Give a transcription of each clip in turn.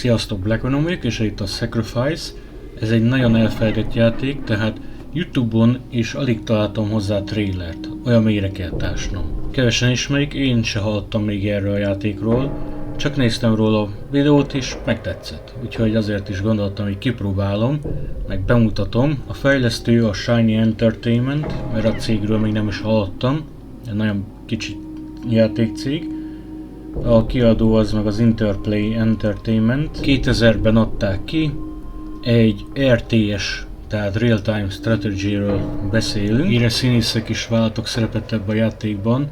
Sziasztok, Black vagyok, és itt a Sacrifice. Ez egy nagyon elfeledett játék, tehát YouTube-on is alig találtam hozzá trailert, olyan mélyre kell tásnom. Kevesen ismerik, én se hallottam még erről a játékról, csak néztem róla a videót és megtetszett. Úgyhogy azért is gondoltam, hogy kipróbálom, meg bemutatom. A fejlesztő a Shiny Entertainment, mert a cégről még nem is hallottam, egy nagyon kicsi játékcég. A kiadó az meg az Interplay Entertainment. 2000-ben adták ki, egy RTS, tehát Real Time Strategy-ről beszélünk. Híres színészek is vállaltak szerepet ebben a játékban,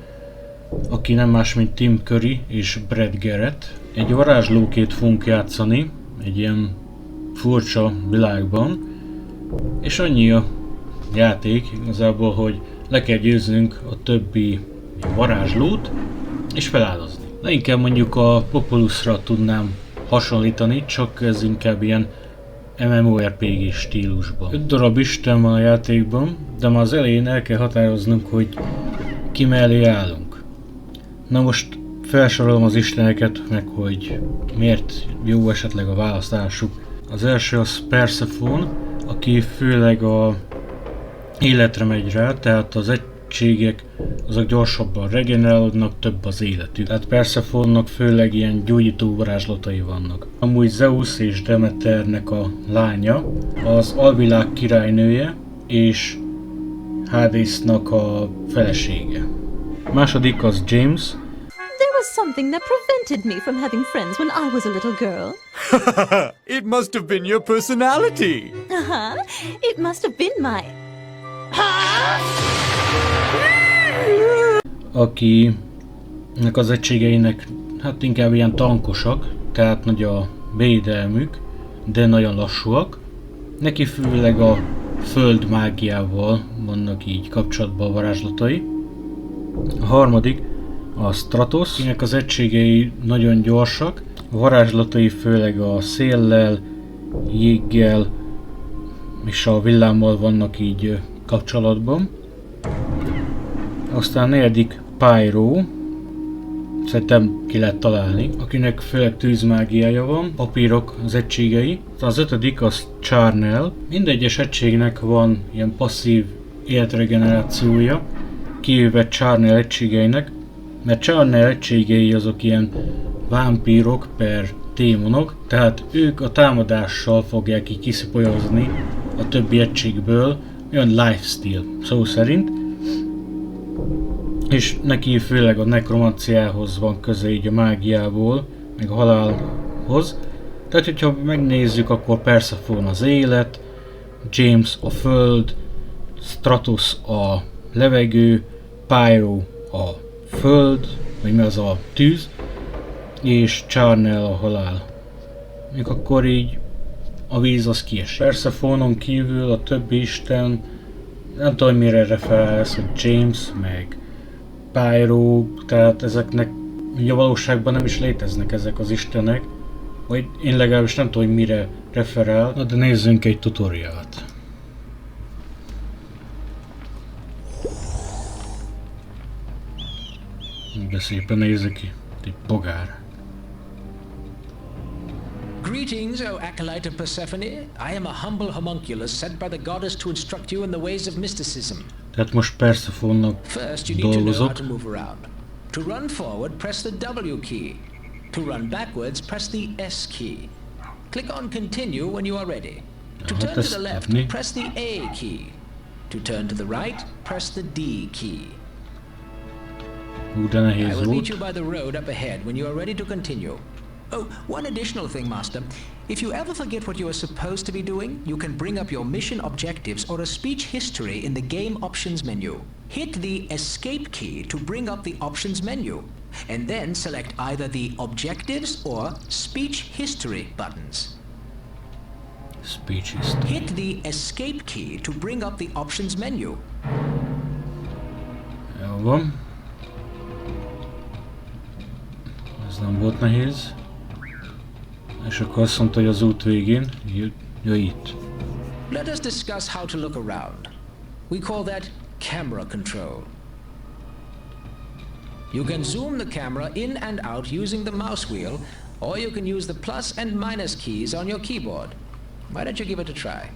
aki nem más, mint Tim Curry és Brad Garrett. Egy varázslókét fogunk játszani, egy ilyen furcsa világban, és annyi a játék igazából, hogy le kell győznünk a többi varázslót, és feláldozni. Leginkább mondjuk a Populusra tudnám hasonlítani, csak ez inkább ilyen MMORPG stílusban. 5 darab isten van a játékban, de már az elején el kell határoznunk, hogy ki mellé állunk. Na most felsorolom az isteneket, meg hogy miért jó esetleg a választásuk. Az első az Persephone, aki főleg a életre megy rá, tehát az egységek azok gyorsabban regenerálódnak, több az életük. Tehát Persephone-nak főleg ilyen gyógyító varázslatai vannak. Amúgy Zeus és Demeternek a lánya, az alvilág királynője és Hadesnak a felesége. A második az James. There was something that prevented me from having friends when I was a little girl. It must have been your personality. It must have been my... Akinek az egységeinek hát inkább ilyen tankosak, tehát nagy a védelmük, de nagyon lassúak. Neki főleg a föld mágiával vannak így kapcsolatban a varázslatai. A harmadik a Stratos, akinek az egységei nagyon gyorsak, a varázslatai főleg a széllel, jéggel és a villámmal vannak így kapcsolatban. Aztán a negyedik Pyro, szerintem ki lehet találni, akinek főleg tűzmágiája van, papírok az egységei. Az ötödik az Charnel, mindegyes egységnek van ilyen passzív életregenerációja, kivéve Charnel egységeinek, mert Charnel egységei azok ilyen vámpírok per démonok, tehát ők a támadással fogják így kiszipolyozni a többi egységből, olyan lifestyle szó szerint. És neki főleg a nekromanciához van köze így a mágiából, meg a halálhoz. Tehát, hogyha megnézzük, akkor Persephone az élet, James a föld, Stratos a levegő, Pyro a föld, vagy mi az a tűz, és Charnel a halál. Még akkor így a víz az kiesik. Persephonon kívül a többi isten, nem tudom mire referál ez, hogy James, meg Pyro, tehát ezeknek ugye a valóságban nem is léteznek ezek az istenek, vagy én legalábbis nem tudom, hogy mire referál. Na de nézzünk egy tutorialt. De szépen nézze ki, egy bogár. Greetings, O acolyte of Persephone. I am a humble homunculus sent by the goddess to instruct you in the ways of mysticism. Tehát most Persephone-nak First, you need to know how dolgozok. to move around. To run forward, press the W key. To run backwards, press the S key. Click on continue when you are ready. To turn to the left, press the A key. To turn to the right, press the D key. De I nehéz will meet you volt. by the road up ahead when you are ready to continue. Oh, one additional thing, Master. If you ever forget what you are supposed to be doing, you can bring up your mission objectives or a speech history in the game options menu. Hit the escape key to bring up the options menu, and then select either the objectives or speech history buttons. Speech history. Hit the escape key to bring up the options menu. Jó van. Ez nem volt nehéz. És akkor azt mondta, hogy az út végén jöjj itt. Let us discuss how to look around. We call that camera control. You can zoom the camera in and out using the mouse wheel, or you can use the plus and minus keys on your keyboard. Why don't you give it a try?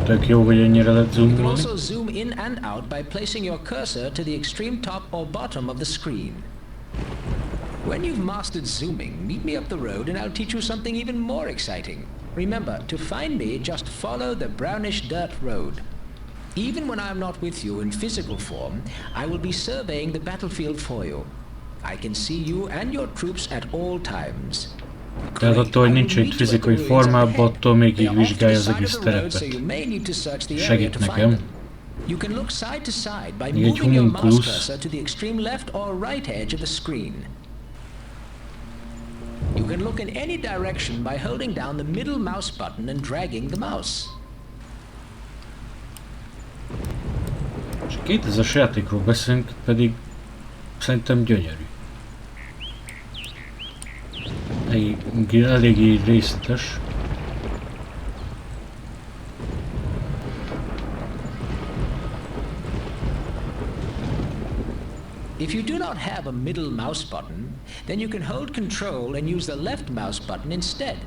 Tök jó, hogy ennyire lehet You can zoomolni. also zoom in and out by placing your cursor to the extreme top or bottom of the screen. When you've mastered zooming, meet me up the road and I'll teach you something even more exciting. Remember, to find me, just follow the brownish dirt road. Even when I'm not with you in physical form, I will be surveying the battlefield for you. I can see you and your troops at all times. Tehát attól, hogy nincs egy fizikai formában, attól még így vizsgálja az egész terepet. Segít nekem. You can look side to side by Még egy moving your mouse homunculus. cursor to the extreme left or right edge of the screen. You can look in any direction by holding down the middle mouse button and dragging the mouse. És 2000-es játékról beszélünk, pedig szerintem gyönyörű. Eléggé részletes. If you do not have a middle mouse button, then you can hold Control and use the left mouse button instead.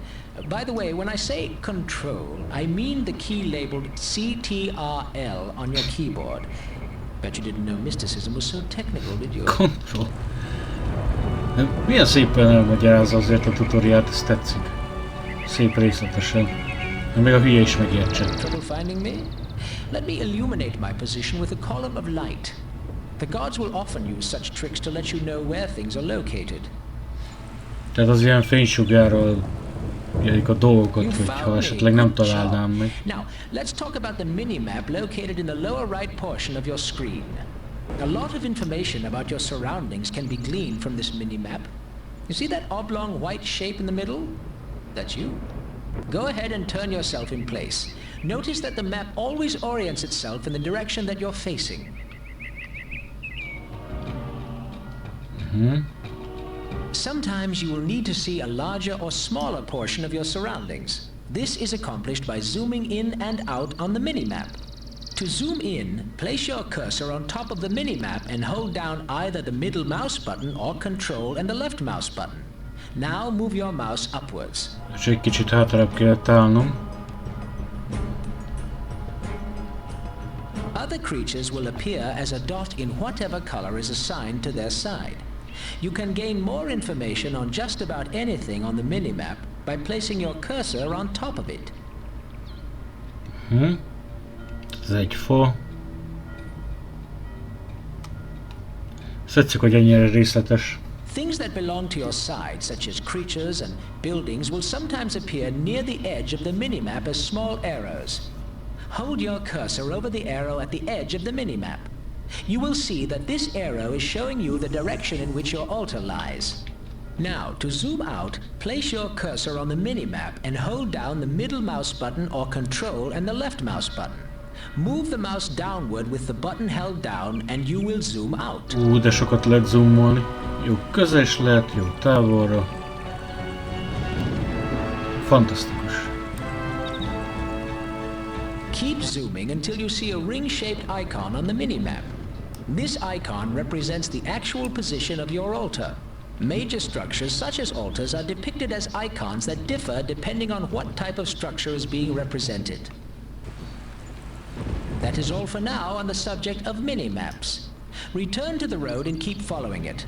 By the way, when I say Control, I mean the key labeled CTRL on your keyboard. Bet you didn't know mysticism was so technical, did you? Control. Milyen szépen elmagyarázza azért a tutoriát, ez tetszik. Szép részletesen. Még a hülye is megértse. Trouble finding me? Let me illuminate my position with a column of light. The gods will often use such tricks to let you know where things are located. Tehát az ilyen fénysugárral jelik a dolgokat, hogyha esetleg nem találnám meg. Now, let's talk about the minimap located in the lower right portion of your screen. A lot of information about your surroundings can be gleaned from this minimap. You see that oblong white shape in the middle? That's you. Go ahead and turn yourself in place. Notice that the map always orients itself in the direction that you're facing. Sometimes you will need to see a larger or smaller portion of your surroundings. This is accomplished by zooming in and out on the minimap. To zoom in, place your cursor on top of the minimap and hold down either the middle mouse button or Control and the left mouse button. Now move your mouse upwards. És egy kicsit hátrább kellett állnom. Other creatures will appear as a dot in whatever color is assigned to their side. You can gain more information on just about anything on the minimap by placing your cursor on top of it. Ez egy fa. Tetszik, hogy ennyire részletes. Things that belong to your side, such as creatures and buildings, will sometimes appear near the edge of the minimap as small arrows. Hold your cursor over the arrow at the edge of the minimap. You will see that this arrow is showing you the direction in which your altar lies. Now, to zoom out, place your cursor on the minimap and hold down the middle mouse button or Control and the left mouse button. Move the mouse downward with the button held down and you will zoom out. De sokat lehet zoomolni. Jó közes lehet, jó távolra. Fantasztikus. Keep zooming until you see a ring-shaped icon on the minimap. This icon represents the actual position of your altar. Major structures such as altars are depicted as icons that differ depending on what type of structure is being represented. That is all for now on the subject of minimaps. Return to the road and keep following it.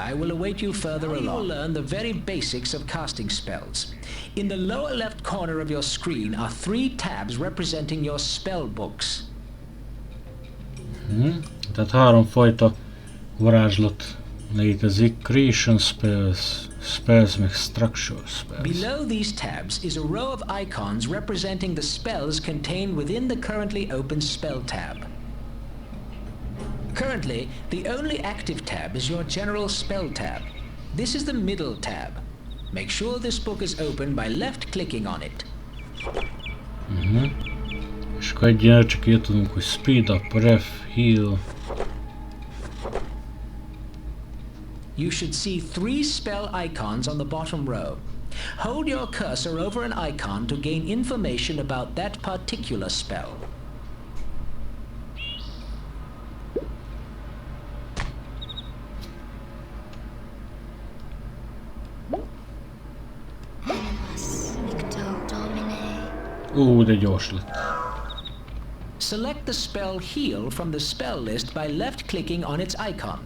I will await you further along. You will learn the very basics of casting spells. In the lower left corner of your screen are 3 tabs representing your spell books. Tehát 3 fajta varázslat létezik. Creation spells, spells meg structure spells. Below these tabs is a row of icons representing the spells contained within the currently open spell tab. Currently, the only active tab is your general spell tab. This is the middle tab. Make sure this book is open by left-clicking on it. És akkor egyenlően csak így tudunk, hogy speed up, ref, heal. You should see 3 spell icons on the bottom row. Hold your cursor over an icon to gain information about that particular spell. Ó, de gyors lett. Select the spell Heal from the spell list by left-clicking on its icon.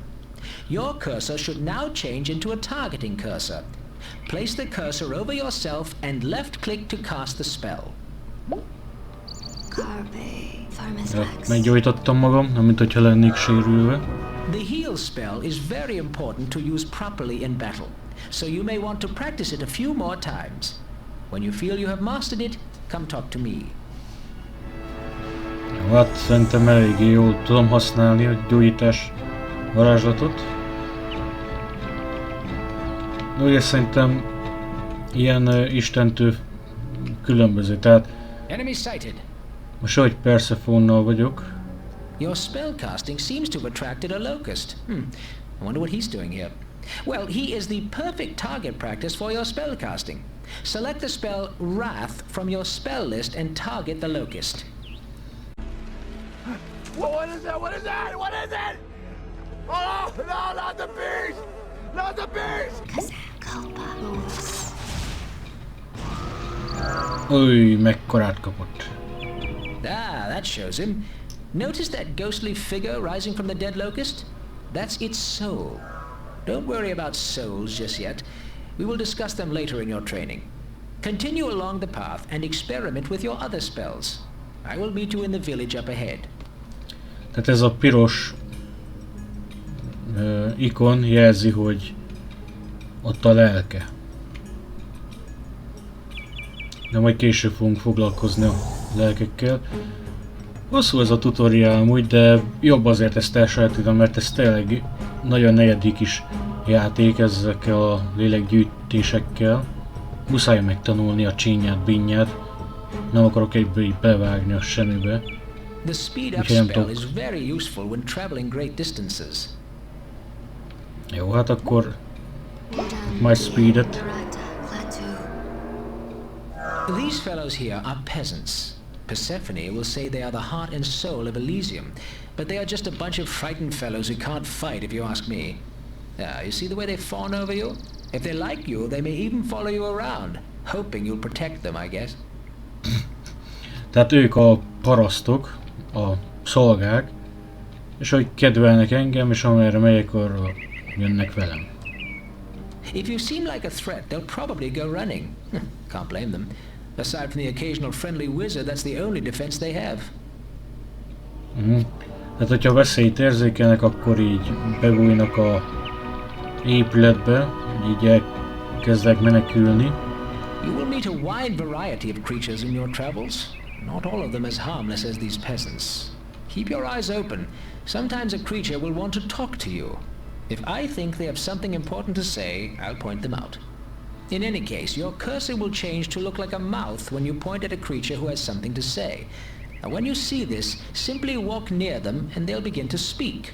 Your cursor should now change into a targeting cursor. Place the cursor over yourself and left-click to cast the spell. Ja, meggyógyítottam magam, nem mint hogyha lennék sérülve. The heal spell is very important to use properly in battle, so you may want to practice it a few more times. When you feel you have mastered it, come talk to me. Jó, hát szerintem eléggé jól tudom használni a gyógyítás varázslatot. De ugye szerintem ilyen istentől különböző, tehát Enemy sighted. most ahogy Persefonnal vagyok. Your spellcasting seems to have attracted a locust. I wonder what he's doing here. Well, he is the perfect target practice for your spellcasting. Select the spell Wrath from your spell list and target the locust. What is that? What is that? What is it? Oh, no, not the beast! Not the beast! Új, mekkorát kapott. Ah, that shows him. Notice that ghostly figure rising from the dead locust? That's its soul. Don't worry about souls just yet. We will discuss them later in your training. Continue along the path and experiment with your other spells. I will meet you in the village up ahead. Tehát ez a piros ikon jelzi, hogy ott a lelke. De majd később fogunk foglalkozni a lelkekkel. Hosszú ez a tutoriál amúgy, de jobb azért ezt elsajátítom, mert ez tényleg nagyon negyedik is játék ezekkel a lélekgyűjtésekkel. Muszáj megtanulni a csínyát, binnyát. Nem akarok egyből így bevágni a semmibe. The speed up spell is very useful when traveling great distances. Jó, hát akkor my speedet. These fellows here are peasants. Persephone will say they are the heart and soul of Elysium, but they are just a bunch of frightened fellows who can't fight, if you ask me. You see the way they fawn over you? If they like you, they may even follow you around, hoping you'll protect them, I guess. Tehát ők a parasztok, a szolgák, és hogy kedvelnek engem, és amerre megyek, arra jönnek velem. If you seem like a threat, they'll probably go running. Can't blame them. Aside from the occasional friendly wizard, that's the only defense they have. Tehát, hogyha veszélyt érzékelnek, akkor így bebújnak a épületbe, így elkezdek menekülni. You will meet a wide variety of creatures in your travels. Not all of them as harmless as these peasants. Keep your eyes open. Sometimes a creature will want to talk to you. If I think they have something important to say, I'll point them out. In any case, your cursor will change to look like a mouth when you point at a creature who has something to say. Now, when you see this, simply walk near them and they'll begin to speak.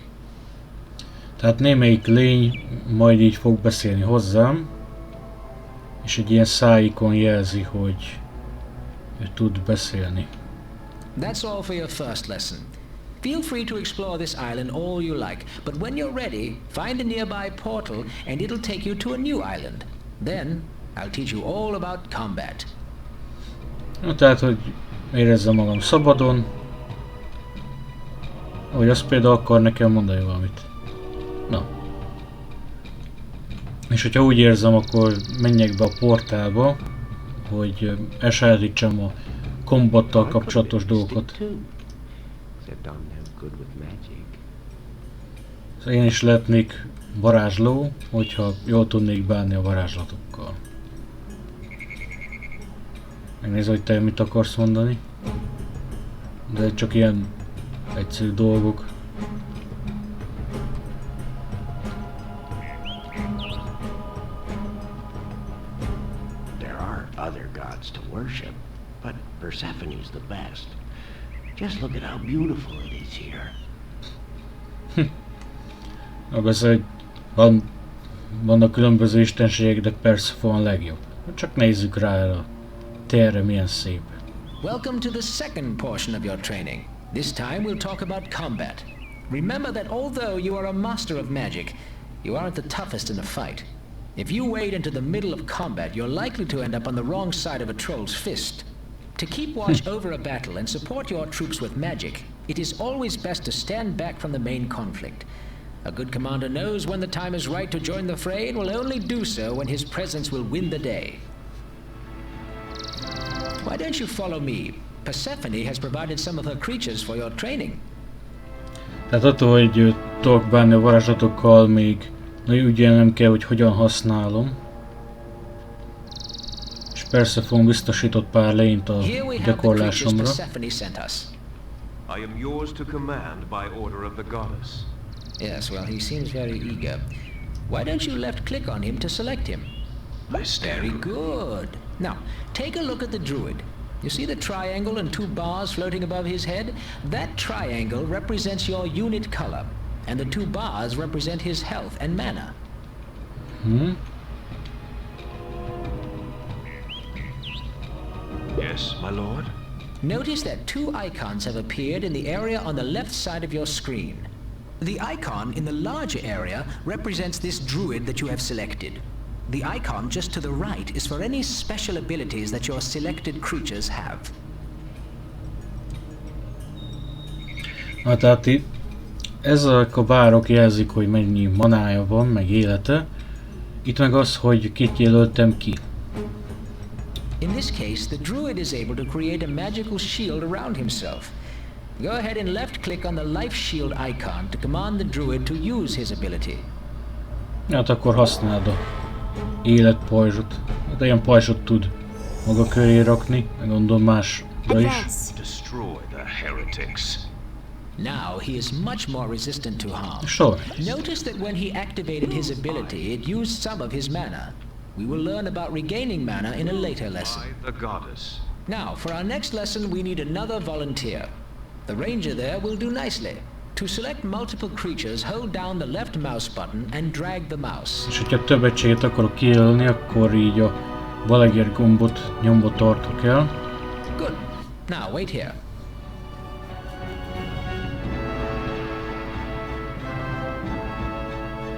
Tehát némelyik lény majd így fog beszélni hozzám, és egy ilyen szájikon jelzi, hogy ő tud beszélni. That's all for your first lesson. Feel free to explore this island all you like, but when you're ready, find a nearby portal and it'll take you to a new island. Then, I'll teach you all about combat. Na, tehát, hogy érezzem magam szabadon, hogy azt például akar nekem mondani valamit. Na. És hogyha úgy érzem, akkor menjek be a portálba, hogy elsajátítsam a kombattal kapcsolatos dolgokat. Szóval én is lehetnék varázsló, hogyha jól tudnék bánni a varázslatokkal. Megnézem, hogy te mit akarsz mondani. De csak ilyen egyszerű dolgok. There are other gods to worship, but Persephone's the best. Just look at how beautiful it is here. Az, hogy vannak különböző istenségek, de Persephone a legjobb. Csak nézzük rá erre a térre, milyen szép. Welcome to the second portion of your training. This time we'll talk about combat. Remember that although you are a master of magic, you aren't the toughest in a fight. If you wade into the middle of combat, you're likely to end up on the wrong side of a troll's fist. To keep watch over a battle and support your troops with magic, it is always best to stand back from the main conflict. A good commander knows when the time is right to join the fray and will only do so when his presence will win the day. Why don't you follow me? Persephone has provided some of her creatures for your training. Tehát attól, hogy tudok bánni a varázslatokkal, még nagyon ügyelnem kell, hogy hogyan használom. És Persephone biztosított pár lényt a gyakorlásomra. I am yours to command by order of the goddess. Yes, well, he seems very eager. Why don't you left-click on him to select him? Very good. Now, take a look at the druid. You see the triangle and two bars floating above his head? That triangle represents your unit color, and the two bars represent his health and mana. Yes, my lord? Notice that two icons have appeared in the area on the left side of your screen. The icon in the larger area represents this druid that you have selected. The icon just to the right is for any special abilities that your selected creatures have. Tehát ezek a bárok jelzik, hogy mennyi manája van, meg élete. Itt meg az, hogy kit jelöltem ki. In this case, the druid is able to create a magical shield around himself. Go ahead and left-click on the life shield icon to command the druid to use his ability. Hát akkor használd a életpajzsot. Hát ilyen pajzsot tud maga köré rakni, meg gondolom másra is. Destroy the heretics. Now he is much more resistant to harm. Sure. Notice that when he activated his ability, it used some of his mana. We will learn about regaining mana in a later lesson. By the goddess. Now, for our next lesson, we need another volunteer. The ranger there will do nicely. To select multiple creatures, hold down the left mouse button and drag the mouse. És hogyha több egységet akarok kijelölni, akkor így a balegér gombot nyomva tartok el. Good. Now, wait here.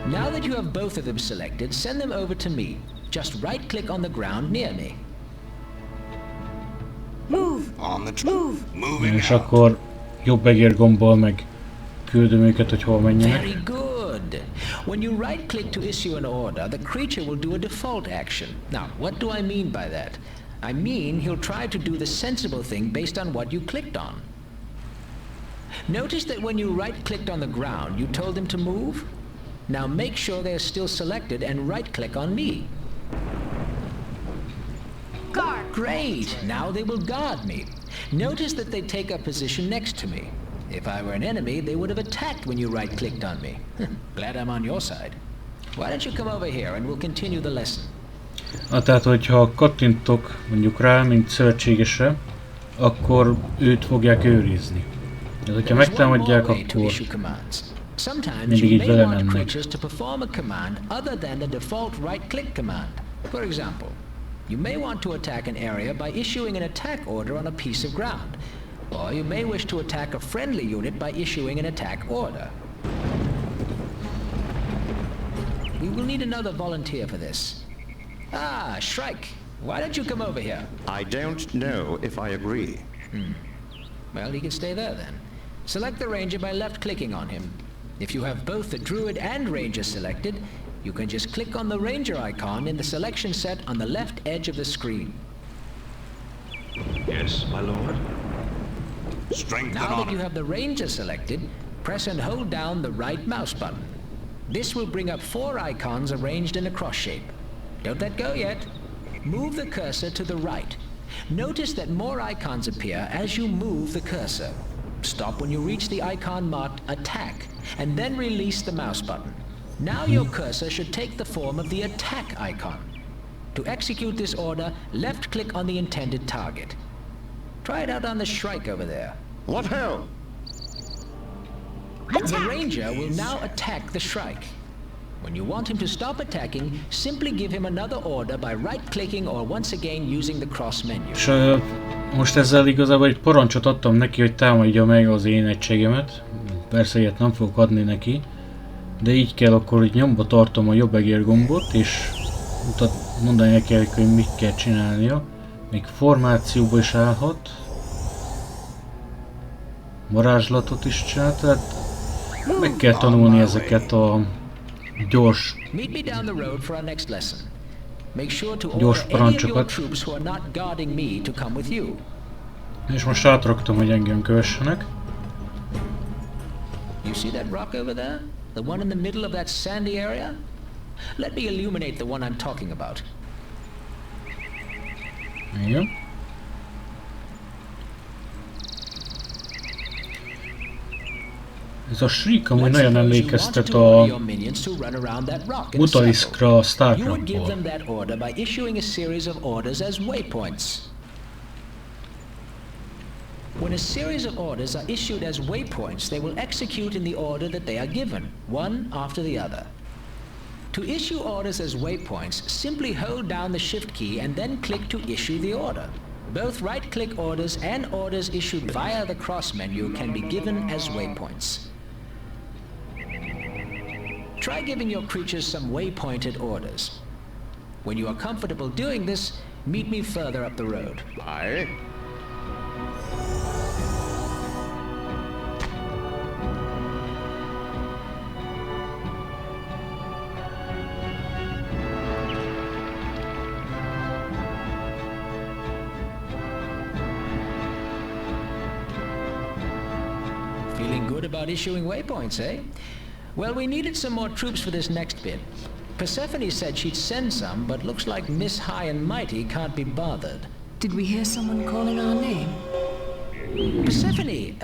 Now that you have both of them selected, send them over to me. Just right-click on the ground near me. Move! On the move! Moving És out. akkor jobb egér gombbal meg küldöm őket, hogy hol menjenek. Very good. When you right-click to issue an order, the creature will do a default action. Now, what do I mean by that? I mean he'll try to do the sensible thing based on what you clicked on. Notice that when you right-clicked on the ground, you told him to move? Now make sure they're still selected and right-click on me. Guard! Great! Now they will guard me. Notice that they take up position next to me. If I were an enemy, they would have attacked when you right-clicked on me. Glad I'm on your side. Why don't you come over here and we'll continue the lesson. Tehát, hogyha kattintok mondjuk rá, mint szövetségesre, akkor őt fogják őrizni. De hogyha megtámadják, akkor Sometimes you may want creatures to perform a command other than the default right-click command. For example, you may want to attack an area by issuing an attack order on a piece of ground, or you may wish to attack a friendly unit by issuing an attack order. We will need another volunteer for this. Ah, Shrike, why don't you come over here? I don't know if I agree. Well, he can stay there then. Select the ranger by left-clicking on him. If you have both the druid and ranger selected, you can just click on the ranger icon in the selection set on the left edge of the screen. Yes, my lord? Strength and Now that you honor. have the ranger selected, press and hold down the right mouse button. This will bring up 4 icons arranged in a cross shape. Don't let go yet. Move the cursor to the right. Notice that more icons appear as you move the cursor. Stop when you reach the icon marked Attack, and then release the mouse button. Now your cursor should take the form of the Attack icon. To execute this order, left-click on the intended target. Try it out on the Shrike over there. What hell? The ranger will now attack the Shrike. When you want him to stop attacking, simply give him another order by right-clicking or once again using the cross menu. És most ezzel igazából egy parancsot adtam neki, hogy támadja meg az én egységemet. Persze ilyet nem fogok adni neki. De így kell akkor, hogy nyomba tartom a jobb egér gombot, és mondani neki, hogy mit kell csinálnia. Még formációba is állhat. Varázslatot is csinál, tehát meg kell tanulni ezeket a gyors parancsokat. És most átraktam, hogy engem kövessenek. You see that rock over there? The one in the middle of that sandy area? Let me illuminate the one I'm talking about. Igen. Ez a Shriek amúgy nagyon emlékeztet a Mutaliskra a StarCraftból. When a series of orders are issued as waypoints, they will execute in the order that they are given, one after the other. To issue orders as waypoints, simply hold down the Shift key and then click to issue the order. Both right-click orders and orders issued via the cross menu can be given as waypoints. Try giving your creatures some waypointed orders. When you are comfortable doing this, meet me further up the road. Aye. Feeling good about issuing waypoints, eh? Well, we needed some more troops for this next bit. Persephone said she'd send some, but looks like Miss High and Mighty can't be bothered. Did we hear someone calling our name? Persephone,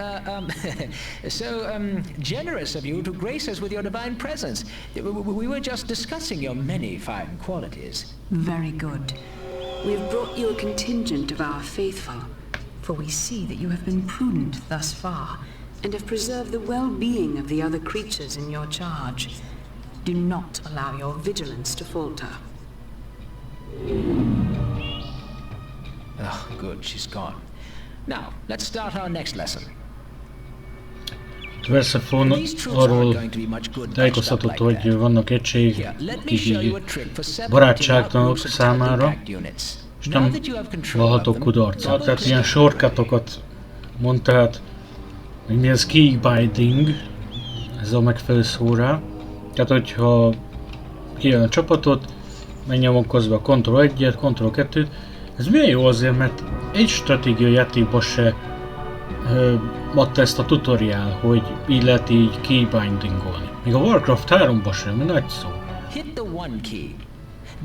so generous of you to grace us with your divine presence. We were just discussing your many fine qualities. Very good. We have brought you a contingent of our faithful, for we see that you have been prudent thus far, and have preserved the well-being of the other creatures in your charge. Do not allow your vigilance to falter. Oh, good, she's gone. Now, let's start our next lesson. Persephone arról tájékoztatott, hogy vannak egységek, akik barátságtalanok számára, és nem vallhatok kudarcot. Tehát ilyen shortcutokat mond, tehát mi ez keybinding, ez a megfelelő szó rá. Tehát hogyha kijön a csapatot, megnyomok közben a Ctrl-1-et, Ctrl-2-t. Ez milyen jó azért, mert egy stratégiai játékban se adta ezt a tutoriál, hogy így lehet így keybindingolni. Még a Warcraft 3-ban sem, nagy szó. Hit the 1 key.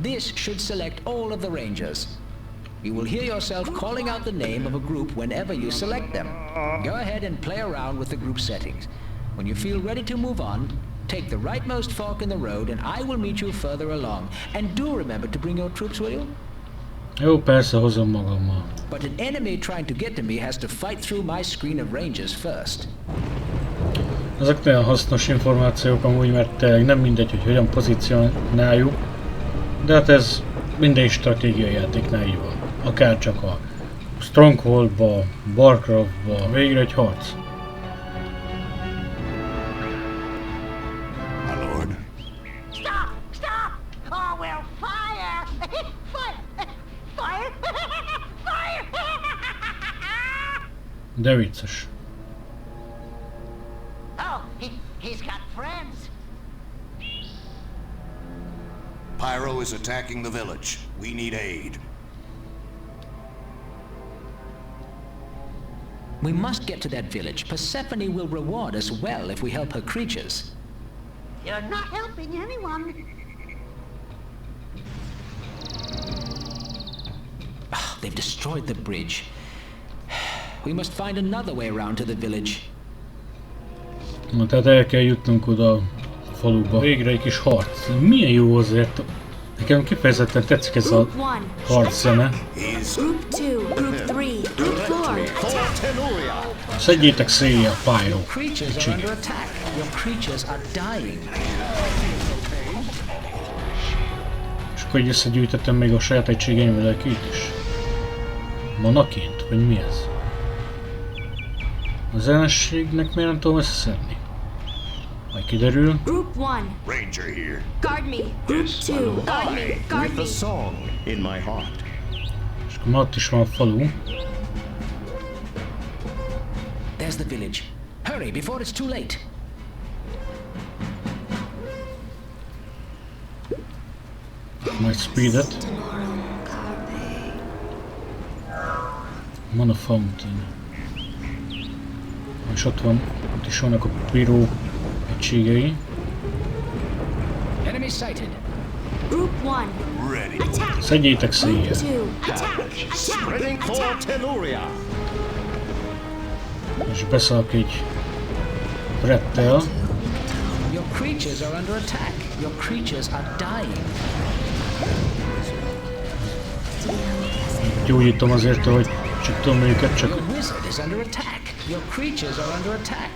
This should select all of the rangers. You will hear yourself calling out the name of a group whenever you select them. Go ahead and play around with the group settings. When you feel ready to move on, take the rightmost fork in the road and I will meet you further along. And do remember to bring your troops with you. Jó, persze, hozom magammal. But an enemy trying to get to me has to fight through my screen of rangers first. Ezek nagyon hasznos információk amúgy, mert tényleg nem mindegy, hogy hogyan pozícionáljuk, de hát ez minden stratégiai játéknál így van. Akár csak a Strongholdba, Warcraftba, végre egy harc. My lord. Stop! Stop! Oh, well, fire! Fire! Fire! Fire! De vicces. Oh, he's got friends. Pyro is attacking the village. We need aid. We must get to that village. Persephone will reward us well if we help her creatures. You're not helping anyone. They've destroyed the bridge. We must find another way around to the village. Na, tehát el kell jutnunk oda a faluba. Végre egy kis harc. Milyen jó azért. Nekem kifejezetten tetszik ez a harc zene. Group 2, Group 3, Group 4. Szedjétek szélje a Pyro. Creatures are under attack. Your creatures are dying. És akkor így összegyűjtettem még a saját egységeimvel itt is. Manaként? Vagy mi ez? Az ellenségnek miért nem tudom összeszedni? Majd kiderül. Group 1, Ranger here. guard me. Group 2, guard me. Guard With me. a song in my heart. És akkor ott is van a falu. There's the village. Hurry before it's too late. Majd speedet. Mana Fountain. És ott is vannak a piró egységei. Enemy sighted. Group 1. Ready. Attack. Szedjétek széjjel. Group 2. Attack. Spreading for Attack. Teluria. És beszállok egy rettel. Your creatures are under attack. Your creatures are dying. Gyógyítom azért, hogy csak tudom őket, csak... Your wizard is under attack. Your creatures are under attack.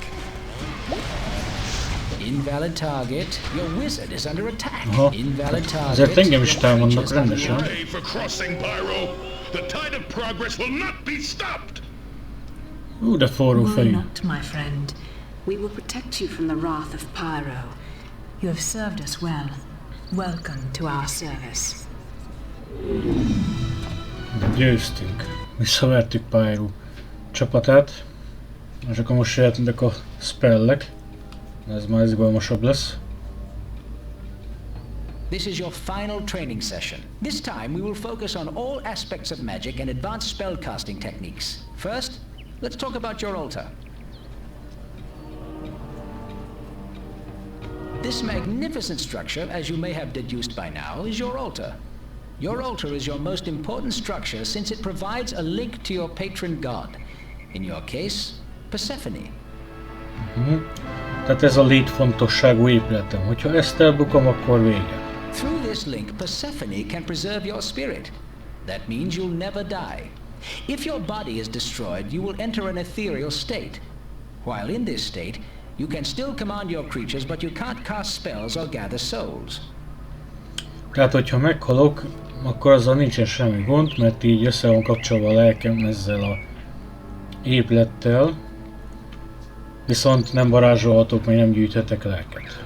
Invalid target. Your wizard is under attack. Aha. Invalid target. Azért engem is támadnak rendesen. Pay for crossing, Pyro. The tide of progress will not be stopped. De forró Worry fejű. not, my friend. We will protect you from the wrath of Pyro. You have served us well. Welcome to our service. De győztünk. Visszavertük Pyro csapatát. És akkor most jöhetnek a spellek. Ez már izgalmasabb lesz. This is your final training session. This time we will focus on all aspects of magic and advanced spellcasting techniques. First, let's talk about your altar. This magnificent structure, as you may have deduced by now, is your altar. Your altar is your most important structure since it provides a link to your patron god. In your case, Persephone. Tehát ez a létfontosságú épületem. Hogyha ezt elbukom, akkor vége. Through this link, Persephone can preserve your spirit. That means you'll never die. If your body is destroyed, you will enter an ethereal state. While in this state, you can still command your creatures, but you can't cast spells or gather souls. Tehát, hogyha meghalok, akkor azzal nincsen semmi gond, mert így össze van kapcsolva a lelkem ezzel a épülettel. Viszont nem varázsolhatok, meg nem gyűjthetek lelket.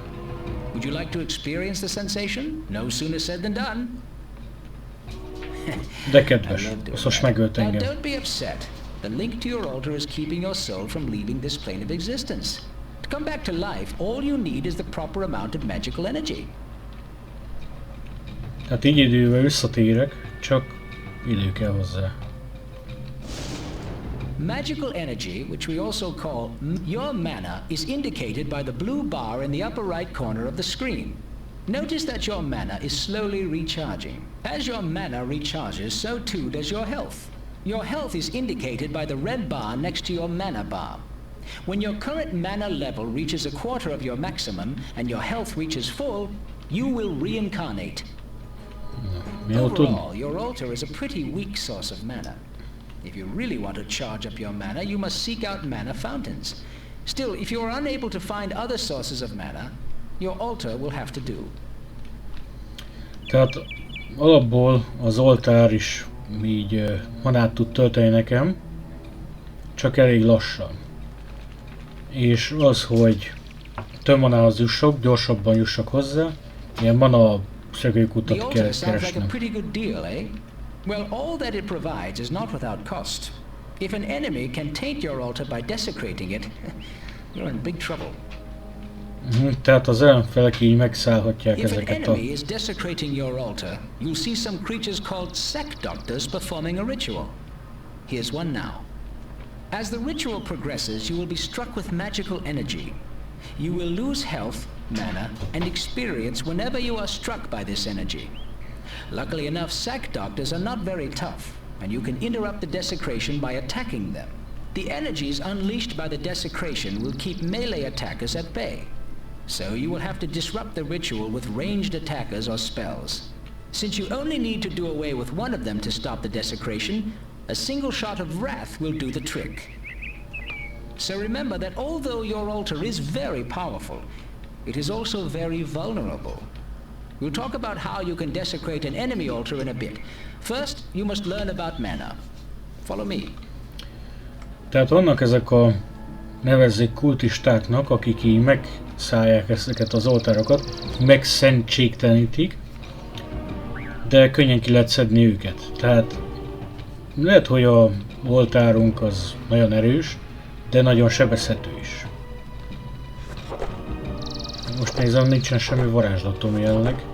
Would you like to experience the sensation? No sooner said than done. De kedves, azt most megölt Now engem. don't be upset. The link to your altar is keeping your soul from leaving this plane of existence. To come back to life, all you need is the proper amount of magical energy. Tehát így idővel visszatérek, csak idő kell hozzá. Magical energy, which we also call your mana, is indicated by the blue bar in the upper right corner of the screen. Notice that your mana is slowly recharging. As your mana recharges, so too does your health. Your health is indicated by the red bar next to your mana bar. When your current mana level reaches a quarter of your maximum and your health reaches full, you will reincarnate. Overall, your altar is a pretty weak source of mana. If you really want to charge up your mana, you must seek out mana fountains. Still, if you are unable to find other sources of mana, your altar will have to do. Tehát alapból az oltár is így manát tud tölteni nekem, csak elég lassan. És az, hogy több manához jussak, gyorsabban jussak hozzá, ilyen mana szökőkutat kell keresnem. Well, all that it provides is not without cost. If an enemy can taint your altar by desecrating it, you're in big trouble. Tehát az ellenfelek így megszállhatják If an ezeket a... enemy is desecrating your altar, you'll see some creatures called sect doctors performing a ritual. Here's one now. As the ritual progresses, you will be struck with magical energy. You will lose health, mana, and experience whenever you are struck by this energy. Luckily enough, sect doctors are not very tough, and you can interrupt the desecration by attacking them. The energies unleashed by the desecration will keep melee attackers at bay. So you will have to disrupt the ritual with ranged attackers or spells. Since you only need to do away with one of them to stop the desecration, a single shot of wrath will do the trick. So remember that although your altar is very powerful, it is also very vulnerable. We'll talk about how you can desecrate an enemy altar in a bit. First, you must learn about mana. Follow me. Tehát vannak ezek a nevezzék kultistáknak, akik így megszállják ezeket az oltárokat, megszentségtelenítik, de könnyen ki lehet szedni őket. Tehát Lehet, hogy a oltárunk az nagyon erős, de nagyon sebezhető is. Most nézem, nincsen semmi varázslatom jelenleg.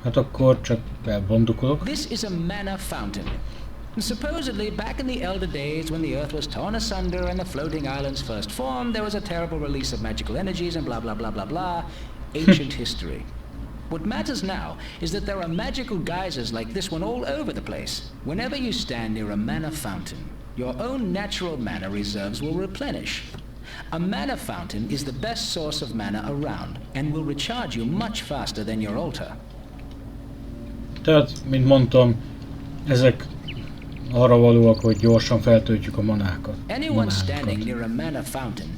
Hát akkor csak elbondukolok. This is a mana fountain. Supposedly, back in the elder days when the earth was torn asunder and the floating islands first formed, there was a terrible release of magical energies and blah blah blah blah blah. Ancient history. What matters now is that there are magical geysers like this one all over the place. Whenever you stand near a mana fountain, your own natural mana reserves will replenish. A mana fountain is the best source of mana around and will recharge you much faster than your altar. Tehát, mint mondtam, ezek arra valóak, hogy gyorsan feltöltjük a manákat. Anyone standing near a mana fountain,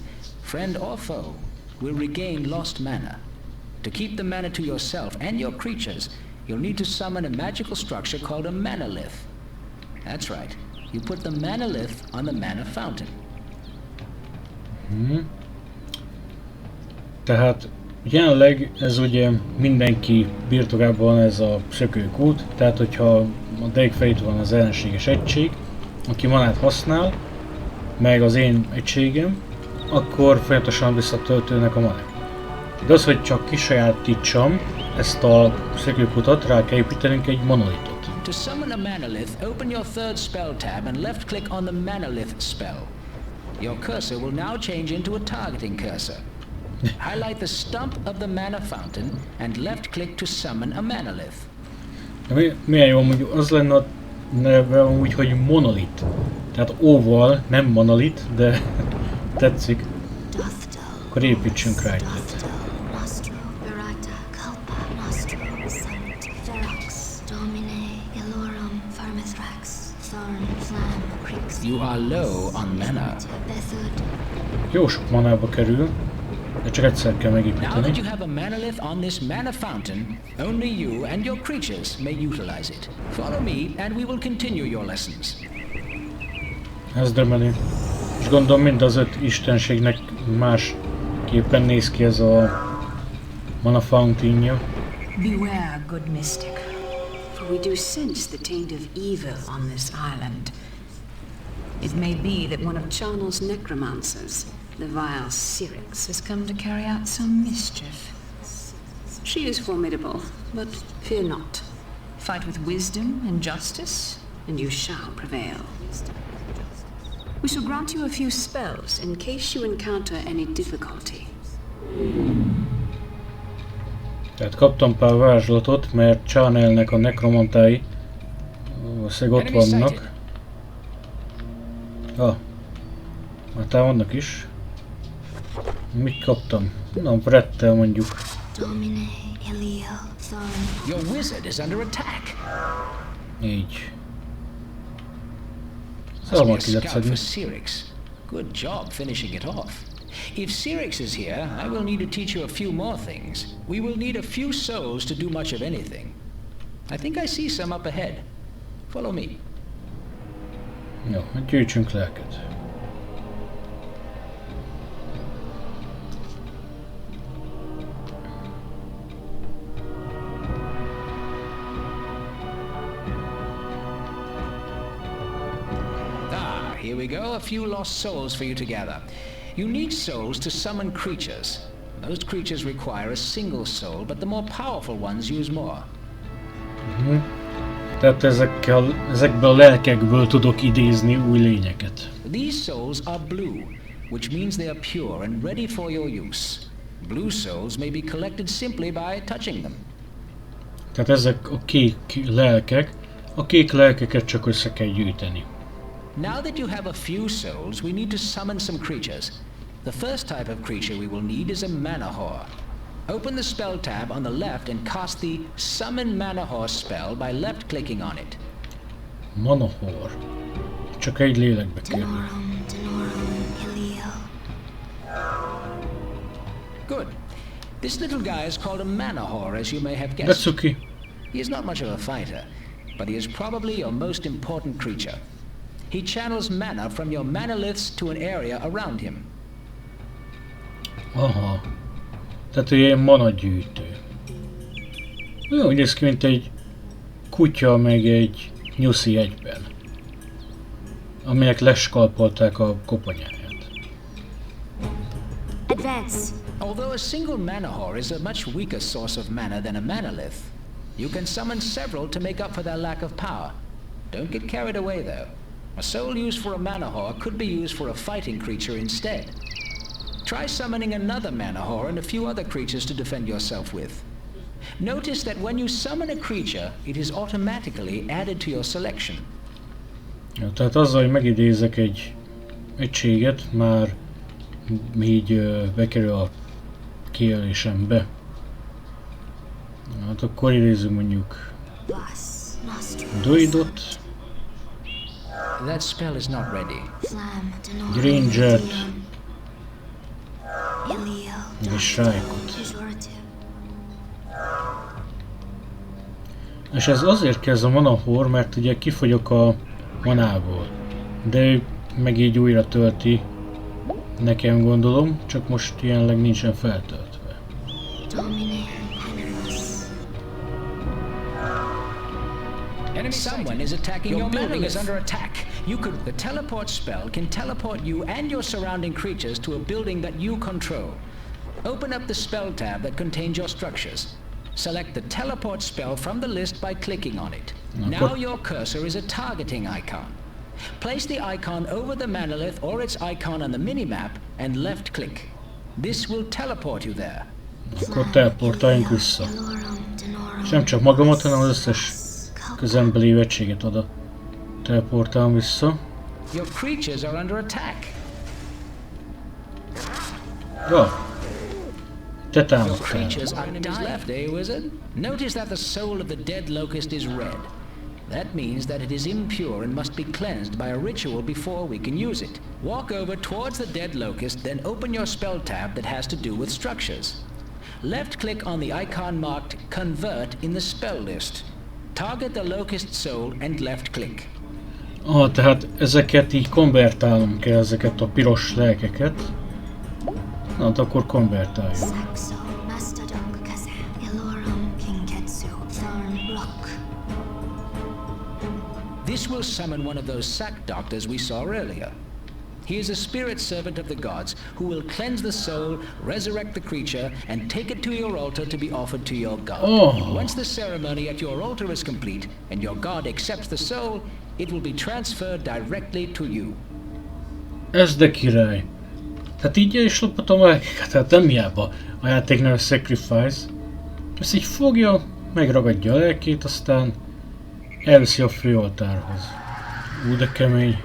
friend or foe, will regain lost mana. To keep the mana to yourself and your creatures, you'll need to summon a magical structure called a manalith. That's right. You put the manalith on the mana fountain. Tehát jelenleg ez ugye mindenki birtokában van ez a szökőkút, tehát hogyha a deck felét van az ellenséges egység, aki manát használ, meg az én egységem, akkor folyamatosan visszatöltődnek a manák. De az, hogy csak kisajátítsam ezt a szökőkutat, rá kell építenünk egy monolitot. To summon a manalith, open your third spell tab and left click on the manalith spell. Your cursor will now change into a targeting cursor. Highlight the stump of the mana fountain and left click to summon a manalith. Milyen jó, mondjuk az lenne a neve úgy, hogy monolit. Tehát óval, nem monolit, de tetszik. Akkor építsünk rá egyet. You are low on mana. Jó sok manába kerül, de csak egyszer kell Now megépíteni. that you have a manalith on this mana fountain, only you and your creatures may utilize it. Follow me and we will continue your lessons. Ez de menő. És gondolom mind az 5 istenségnek másképpen néz ki ez a mana fountainja. Beware, good mystic, for we do sense the taint of evil on this island. It may be that one of Charnel's necromancers, the vile Syrinx, has come to carry out some mischief. She is formidable, but fear not. Fight with wisdom and justice, and you shall prevail. We shall grant you a few spells in case you encounter any difficulty. Tehát kaptam pár varázslatot, mert Charnelnek a nekromantái ott vannak. Már vannak is. Mit kaptam? Na, Brettel mondjuk. Your wizard is under attack. Így. Must be a scout for Syrinx. Good job finishing it off. If Syrinx is here, I will need to teach you a few more things. We will need a few souls to do much of anything. I think I see some up ahead. Follow me. Jó, hát gyűjtsünk lelket. Here we go, a few lost souls for you to gather. You need souls to summon creatures. Most creatures require a single soul, but the more powerful ones use more. Tehát ezekből a lelkekből tudok idézni új lényeket. These souls are blue, which means they are pure and ready for your use. Blue souls may be collected simply by touching them. Tehát ezek a kék lelkek, a kék lelkeket csak össze kell gyűjteni. Now that you have a few souls, we need to summon some creatures. The first type of creature we will need is a mana whore. Open the spell tab on the left and cast the Summon Mana Whore spell by left-clicking on it. Mana whore. Csak egy lélekbe kerül. Good. This little guy is called a mana whore, as you may have guessed. That's okay. He is not much of a fighter, but he is probably your most important creature. He channels mana from your manaliths to an area around him. Aha. Tehát ilyen mana gyűjtő. Úgy néz ki, mint egy kutya meg egy nyuszi egyben. amelyek leskalpolták a koponyáját. Advance. Although a single mana whore is a much weaker source of mana than a manolith, you can summon several to make up for their lack of power. Don't get carried away though. A soul used for a mana whore could be used for a fighting creature instead. Try summoning another mana whore and a few other creatures to defend yourself with. Notice that when you summon a creature, it is automatically added to your selection. Ja, tehát azzal, hogy megidézek egy egységet, már így bekerül a kijelölésembe. Hát akkor idézünk mondjuk druidot, That spell is not ready. Grangert és Shrike-ot. És ez azért kezd a mana whore, mert ugye kifogyok a manából. De ő meg így újra tölti, nekem gondolom, csak most jelenleg nincsen feltöltve. Someone is attacking your building is under attack. The teleport spell can teleport you and your surrounding creatures to a building that you control. Open up the spell tab that contains your structures. Select the teleport spell from the list by clicking on it. Now your cursor is a targeting icon. Place the icon over the monolith or its icon on the minimap and left click. This will teleport you there. Akkor teleportáljunk vissza. És nem csak magamat, hanem az összes közembeli egységet oda teleportálom vissza. Your creatures are under attack. Ja. Te Your támadtál. creatures are left, eh, wizard? Notice that the soul of the dead locust is red. That means that it is impure and must be cleansed by a ritual before we can use it. Walk over towards the dead locust, then open your spell tab that has to do with structures. Left click on the icon marked Convert in the spell list. Target the locust soul and left click. Tehát ezeket így konvertálnom kell, ezeket a piros lelkeket. Na, hát akkor konvertáljuk. This will summon one of those sack doctors we saw earlier. He is a spirit servant of the gods who will cleanse the soul, resurrect the creature, and take it to your altar to be offered to your god. Once the ceremony at your altar is complete and your god accepts the soul, it will be transferred directly to you. Ez de király. Tehát így is lopatom a lelkeket, tehát nem hiába a játék neve Sacrifice. Ezt így fogja, megragadja a lelkét, aztán elviszi a főoltárhoz. De kemény.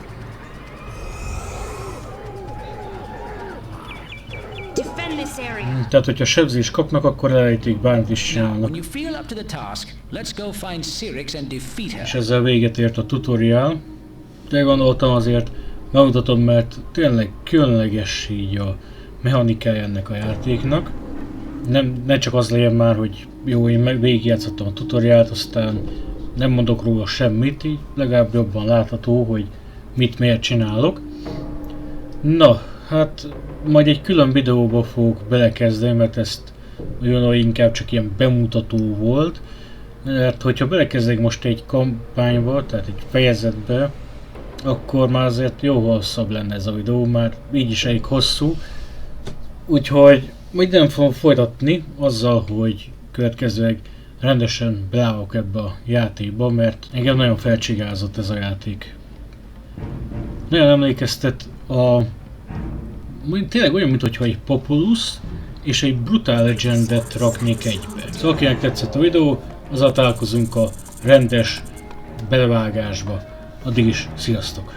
Tehát, hogyha sebzést kapnak, akkor elejtik, bármit is csinálnak. És ezzel véget ért a tutoriál. De gondoltam azért megmutatom, mert tényleg különleges így a mechanikája ennek a játéknak. Ne csak az legyen már, hogy jó, én végigjátszottam a tutoriált, aztán nem mondok róla semmit, így legalább jobban látható, hogy mit miért csinálok. Na, hát majd egy külön videóba fogok belekezdeni, mert ezt olyan inkább csak ilyen bemutató volt. Mert hogyha belekezdek most egy kampányba, tehát egy fejezetbe, akkor már azért jó hosszabb lenne ez a videó, már így is elég hosszú. Úgyhogy majd nem fogom folytatni azzal, hogy következőleg rendesen beállok ebbe a játékba, mert engem nagyon felcsigázott ez a játék. Nagyon emlékeztet tényleg olyan, mintha egy Populus és egy Brutal Legendet raknék egybe. Szóval akinek tetszett a videó, azzal találkozunk a rendes belevágásba. Addig is, sziasztok!